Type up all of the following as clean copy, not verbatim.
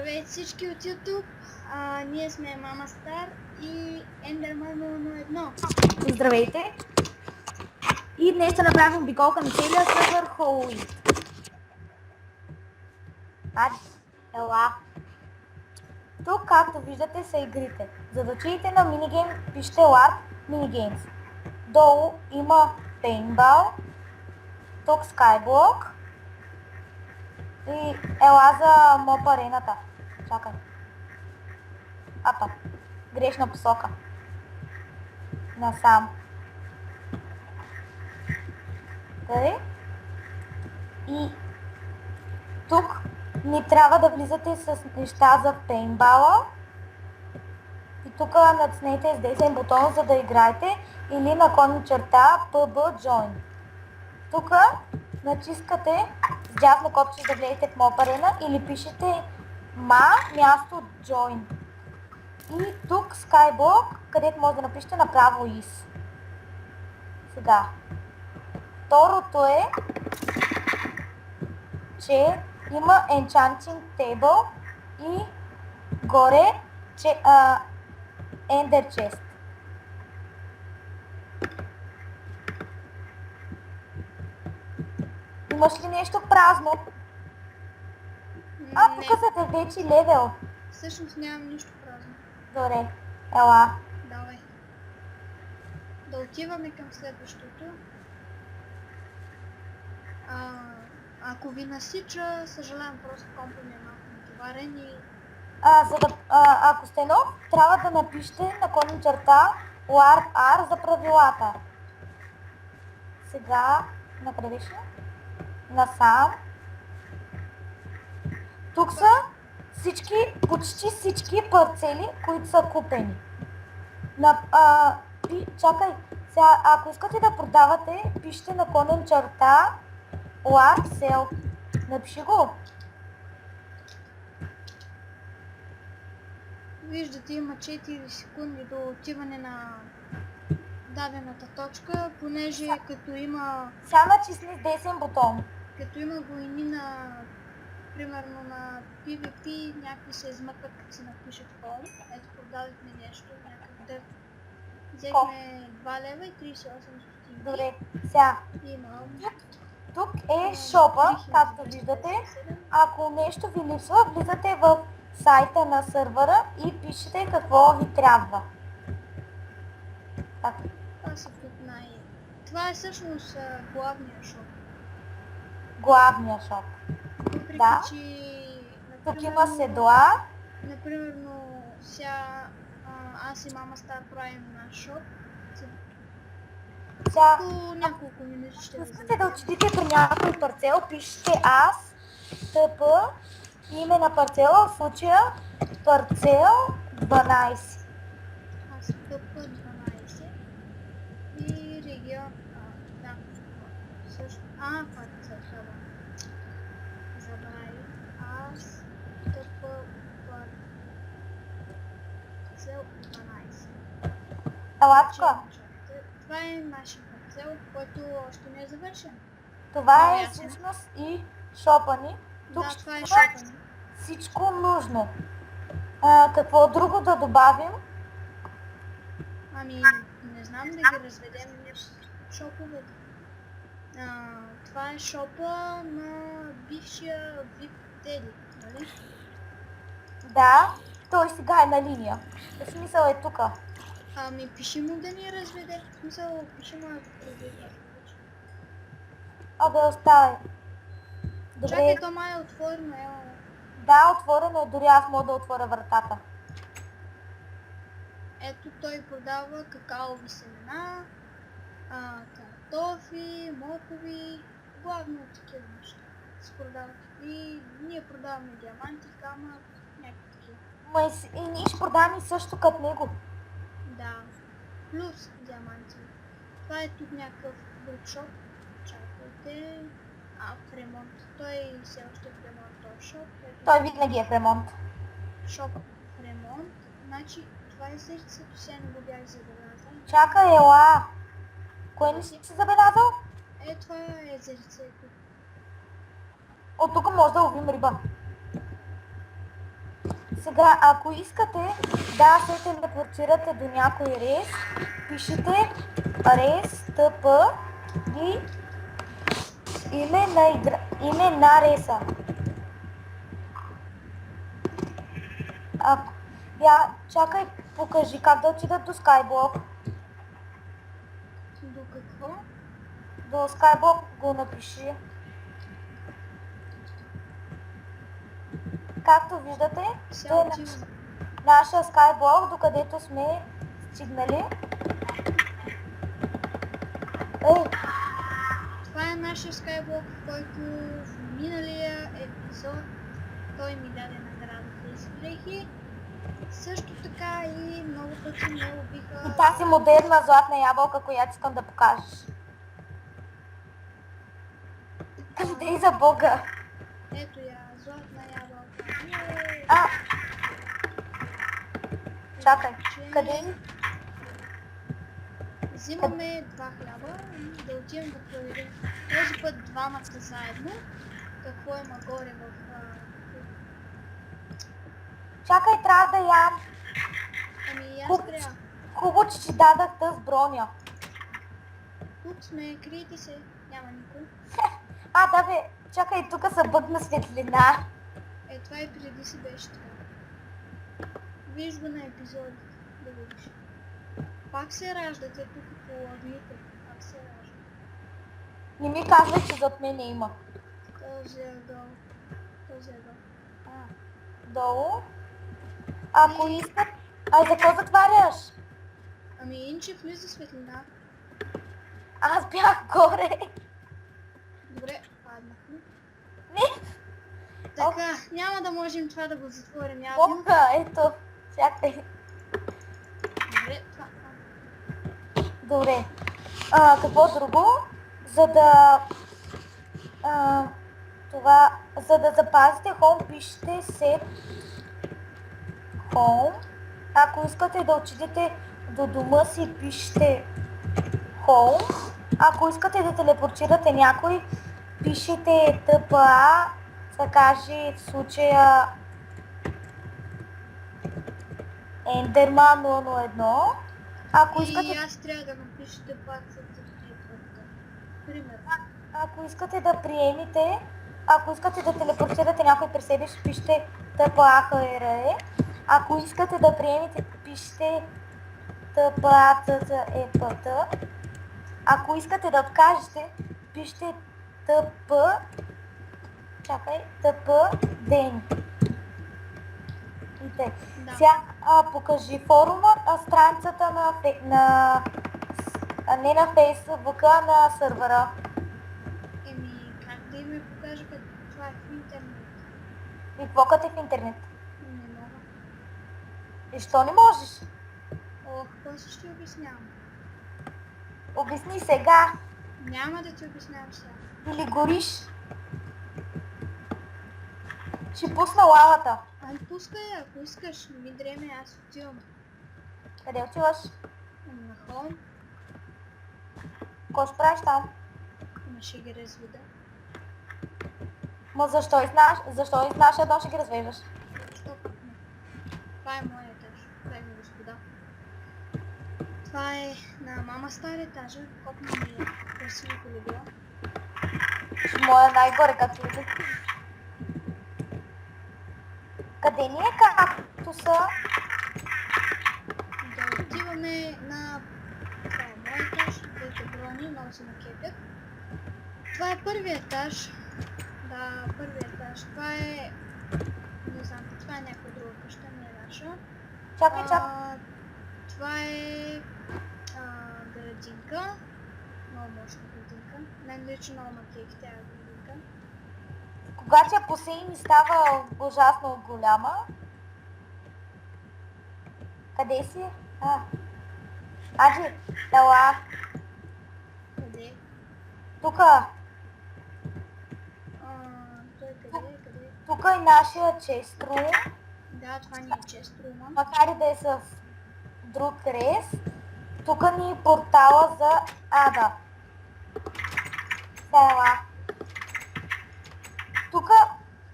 Здравейте всички от YouTube, ние сме Мама Стар и Ендерман 001. Здравейте! И днес ще направим обиколка на целия сервер Halloween. Ела! Тук, както виждате, са игрите. За да отидете на минигейм, пишете LARP Minigames. Долу има Paintball, тук Skyblock и ела за моп арената. Чакай. Грешна посока. Насам. Тъй. И тук не трябва да влизате с неща за пейнтбала. И тук натиснете с десен бутон, за да играете, или /PB Join. Тук натискате с дясно копче да влезете в Mob Arena или пишете място Join. И тук Skyblock, където може да напишете направо IS. Сега. Второто е, че има Enchanting Table и горе Ender Chest. Имаш ли нещо празно? Тук са вече левел. Всъщност нямам нищо празно. Добре, ела. Давай. Да отиваме към следващото. Ако ви насича, съжалявам, просто компът ми е малко натоварен и... Ако сте нов, трябва да напишете /LARP-R за правилата. Сега, накъде беше? Насам. Тук са почти всички парцели, които са купени. Чакай, сега, ако искате да продавате, пишете /LARP Sell. Напиши го. Виждате, има 4 секунди до отиване на дадената точка, понеже като има... Сега натисни с десен бутон. Като има войни на... Примерно на PvP, някакви се измъкват, като се напишат хол. Ето, продадохме нещо, някакъв дърт. Взехме 2 лева и 38 стотинки. Добре, сега. Тук е шопа, както виждате. Ако нещо ви липсва, влизате в сайта на сървъра и пишете какво ви трябва. Това е всъщност главния шоп. Главния шоп. Въпреки, да. Че, тук има седла. Например, сега аз и Мама Стар правим наш шоп. По няколко минути ще ви искате да отидете до някой парцел, пишете аз, ТП, име на парцела, в случая парцел 12. Аз ТП 12 и регион, да, също, парцел, забравих, аз ТП парцел 12. Алачка. Това е нашия парцел, който още не е завършен. Това е всъщност и шопа ни. Тук да, това е шопа ни. Всичко нужно. Какво друго да добавим? Не знам да ги разведем шоповете. Това е шопа на бившия VIP Теди, нали? Да, той сега е на линия. В смисъл е тука. Пиши му да ни разведе. В смисъл, пиши му да разведе. Оставай. Добре. Чакай, то май е отворено, Да, отворено е, дори аз мога да отворя вратата. Ето той продава какаови семена, картофи, мокови, главно такива неща се продават. И ние продаваме диаманти, камък, някакви такива. И ние ще продаваме също като него. Да, плюс диаманти. Това е тук някакъв букшоп. Чакайте. В ремонт. Той все още е в ремонт този шоп. Той винаги е в ремонт. Шоп в ремонт. Значи това е сърцето, сега не го бях забелязал. Чакай, ела! Кое не си забелязал? Това е зерцето. От тук може да ловим риба. Сега, ако искате да се телепортирате до някой рейс, пишете рейс, тп и име на рейса. Чакай, покажи как да отидат до Skyblock. До какво? До Skyblock го напиши. Както виждате, Сега това е отивам. нашия Skyblock, докъдето сме стигнали. Ей, Това е нашия скайблок, който в миналия епизод той ми даде награда за дрехи. Също така и много пъти ме убиха. и тази модерна златна ябълка, която искам да покажеш. Къде за Бога? Ето я, златна ябълка. А! Чакай, къде е? Взимаме два хляба и да отидем да проверим. Този път двамата заедно. Какво има горе в... Чакай, трябва да ям. Ами и аз Хубаво, трябва. хубаво, че ти дадах тъс броня. Тук сме, крийте се. Няма никой. Да бе, чакай, тук са бъгна светлина. Това и преди си беше така. Виж го на епизоди, да видиш. Пак се раждате тук по лагните. Пак се раждат. Не ми казвай, че зад мене има. Този е долу. Този е долу. Долу. Ако искат... За какво затваряш? Ами инче влиза светлина. Аз бях горе. Добре, паднахме. Не. Така, няма да можем това да го затворим явно. Опа, ето. Чакай. Добре, това. Добре. Какво друго? За да... За да запазите home, пишете set home. Ако искате да отидете до дома си, пишете home. Ако искате да телепортирате някой, пишете tpa, да каже в случая Enderman 001. Ако И искате... аз трябва да напишете пак за телепорта. Примерно. Ако искате да приемите, ако искате да телепортирате някой при себе си, пишете TPAHRE. Ако искате да приемете, пишете TPATTEPT. Ако искате да откажете, пишете TP ден. Да. Сега покажи форума, страницата не на Фейсбука, а на сървъра. Как да им покажа като това е в интернет? И какво като е в интернет? Не мога. И що не можеш? После ще обяснявам. Обясни сега. Няма да ти обяснявам сега. Или гориш. Ще пусна лавата. Пускай, ако искаш, не ми дреме, аз отивам. Къде отиваш? На хом, Какво ще правиш там? ще ги разведа. Ма защо из нашия дом ще ги развеждаш? Защо пък не? Това е моя етаж, дами и господа. Това е на мама стар етажа, копна ми е красиво полегла. Моя най-горе, както види. Къде ни е кактуса? Да отиваме на... Това е мой етаж, двете брони, много се накепят. Това е първият етаж. Да, първият етаж. Това е... Не знам, това е някаква друга къща, не е наша. Чакай. Това е... градинка. Много мощна градинка. Мен лично много ма кефи тя градинка. Когато я посеем и става ужасно голяма. Къде си? Аджи, ела. Къде? Тука. Той къде? Тук е нашия честрум. Да, това ни е честрума. Макар и да е с друг рез. Тук ни е портала за Ада. Ела. Тук...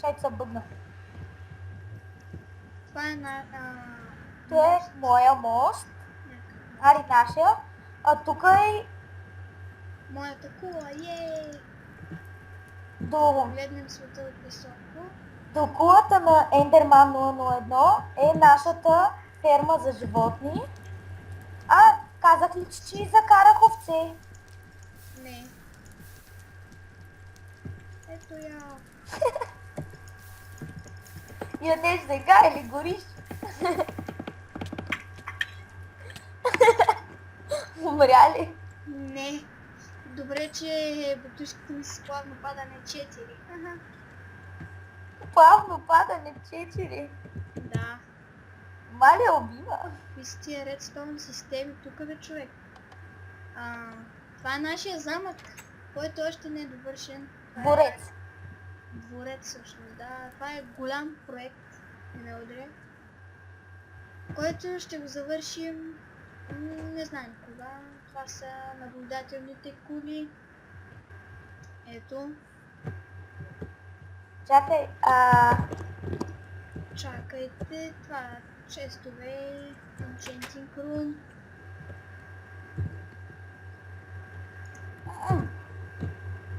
Чай, се бъдна. Това е Това е моя мост. някакъв мост. Ари нашия. А тук е Моята кула, ей! до, Погледнем света от високо. до кулата на Ендерман 001 е нашата ферма за животни. А, казах ли, че закарах овце? Не. Ето я. Ядеш сега или гориш? Умря ли? Не. Добре, че бутушката ми се плавно пада на 4. Ага. Плавно падане 4. Да. Маля убива. Какви са тия редстоун системи тук, бе, човек? Това е нашия замък, който още не е довършен. Това е Борец. Дворец всъщност, да. Това е голям проект, не удря, който ще го завършим, не знаем кога. Това са наблюдателните кули. Ето, Чакай, чакайте, това честове, Enchanting Rune.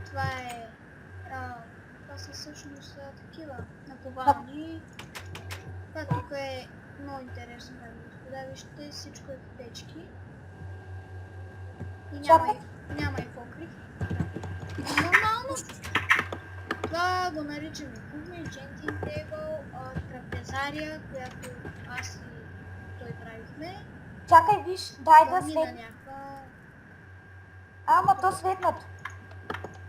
Това е... това са всъщност такива наковални. Това тук е много интересно, дами и господа. Вижте, всичко е в печки. И няма и покрив. Нормално. Това го наричаме кухня, Enchanting Table, трапезария, която аз и той правихме. чакай, виж, дай да Камина свет. някаква. Ама то светнато.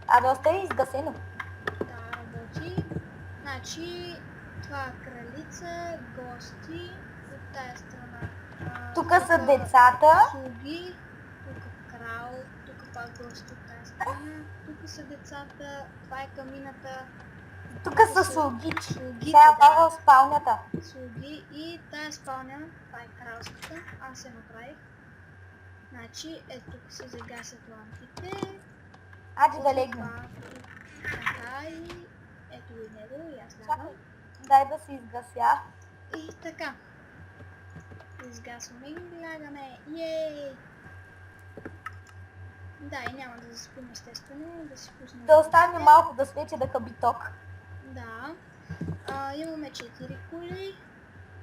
А доста е изгасено. Да, работи. Значи, това е кралица, гости от тая страна. Тук са децата. Слуги, тук крал, тук пак гости от тая страна. Тук са децата, това е камината. Тук са слугичи. Слугите, Сега е да. в спалнята. Слуги и тая спалня, това е кралската. Аз се направих. Значи, ето тук се загасят лампите. Ади да легнем. Така и ето и него, и аз лягам. Чакай, дай да се изгася. И така. Изгасваме и лягаме. Ей! Да, и няма да заспим естествено, да си пуснем. Да оставим малко да свети да хъби ток. Да. Имаме 4 кули.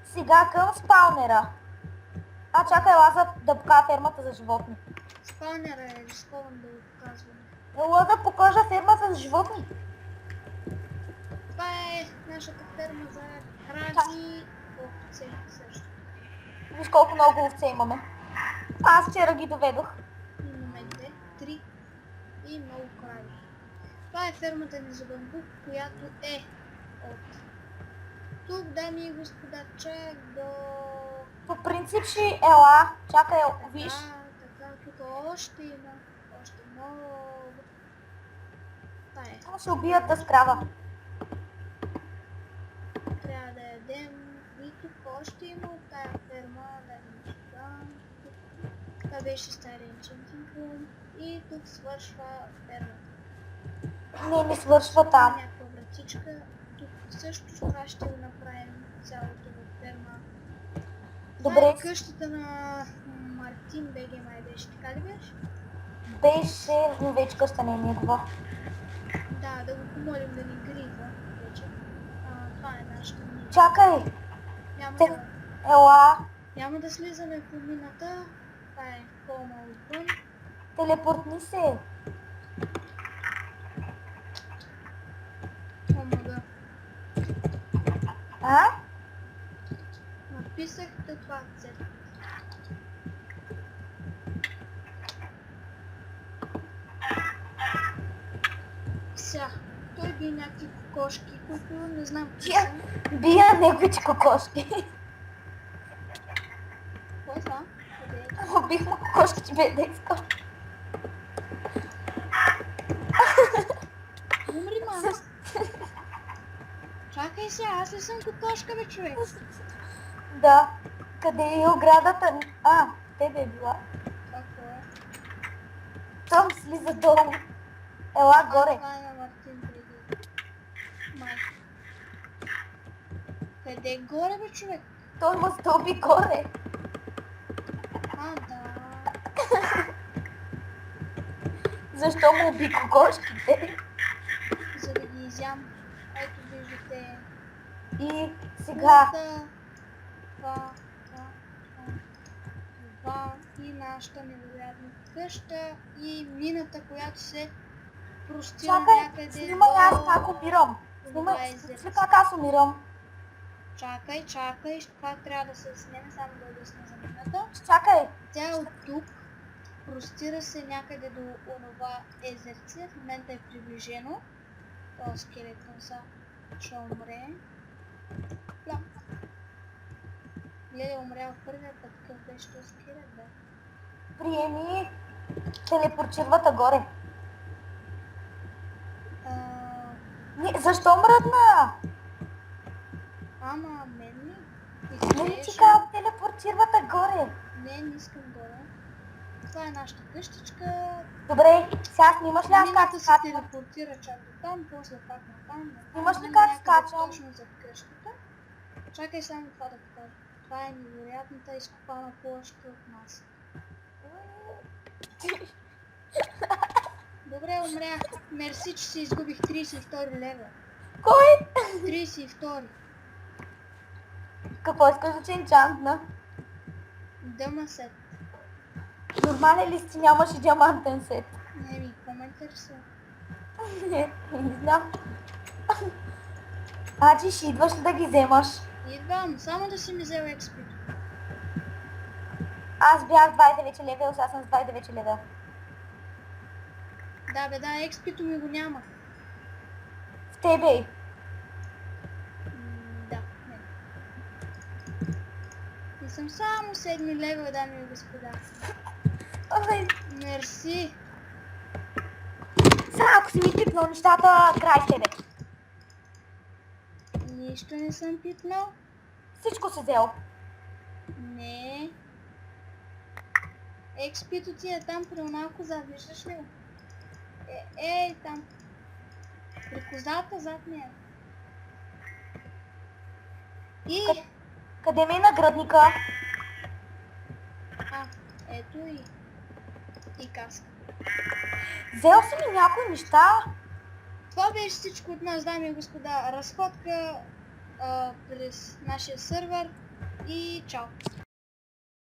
Сега към спалнера. Чакай, Лаза да покажа фермата за животни. Спалнера е рискован да го показвам. Ела да покажа фермата за животни. Това е нашата ферма за крави, овце също. Виж колко много овце имаме. Аз вчера ги доведох. Имаме 2, 3 и много крави. Това е фермата ни за бамбук, която е от тук, дами и господа, чак до... По принцип ще ела. Чакай, виж. Така, тук още има. Още много. Това е. Само ще убият да скрава. Трябва да ядем. И тук още има от тая ферма, да не господа. Това беше стария Enchanting Room. И тук свършва фермата. Не свършва там. Някаква вратичка. Тук също това ще го направим цялото в ферма. Това Добре. е къщата на Мартин БГ май беше, така ли беше? Беше, но вече къща не е негова. Да, да го помолим да ни грива вече. Това е нашата мина. Чакай, Няма те- да, ела. няма да слизаме по мината. Това е холма отвън. Телепортни се. Омага. Написах това цел. Сега, той би някакви кокошки, които не знам какви са. Бия неговите кокошки. Какво е това? Къде е? Убих му кокошки, бе, да искам. Умри, мама. Чакай сега, аз ли съм кокошка, бе, човек? Да. Къде е оградата? Тебе е била. Какво е? Там слиза долу. Ела горе. Това е на Мартин преди. Май. Къде е горе, бе, човек? той има стълби горе. А, да. Защо му уби кокошките? За да ги изям. Ето виждате. И сега Това и нашата невероятна къща и мината, която се простира чакай, някъде снимай аз до как умирам. това Снимай езерце. как аз умирам. Чакай, това трябва да се снеме, само да обясня за мината. Чакай. Тя е от тук, простира се някъде до онова езерце, в момента е приближено. То скелетон са ще умре. Плям. Гледай, умрял първия път, какъв беше този скелет, бе. Приеми телепорчирвата горе. Защо мръдна? Ама, мен ли? Нали ти казвам телепортирвата горе? Не искам горе. Това е нашата къщичка. Добре, сега снимаш ли аз как Мината се скачам? телепортира чак до там, после пак на там. Снимаш ли Няма как някъде скачам? Точно зад къщата. Чакай само това да покажа. Това е невероятната изкопана площ от нас. Добре, умрях. Мерси, че си изгубих 32 лева. Кой? 32. Какво искаш да че енчантна? Дъма сет. Нормален ли си нямаш и диамантен сет? Не ми, какво ме интересува? Не знам. Значи ще идваш ли да ги вземаш? Идвам, само да си ми взел експит. Аз бях 29 левел, сега съм с 29 левел. Да бе, да, експито ми го няма. В тебе. Да, не. И съм само 7 левел, дами и господа. Ой, Мерси. сега ако си ми пипнал нещата, край с тебе. Нищо не съм пипнал. Всичко си взел. Не. Експито ти е там при оная коза, виждаш ли го? Ей, там. При козата зад нея. И... Къде ми е наградника? Ето и каска. Взел си ми някои неща. Това беше всичко от нас, дами и господа. Разходка през нашия сървър и чао!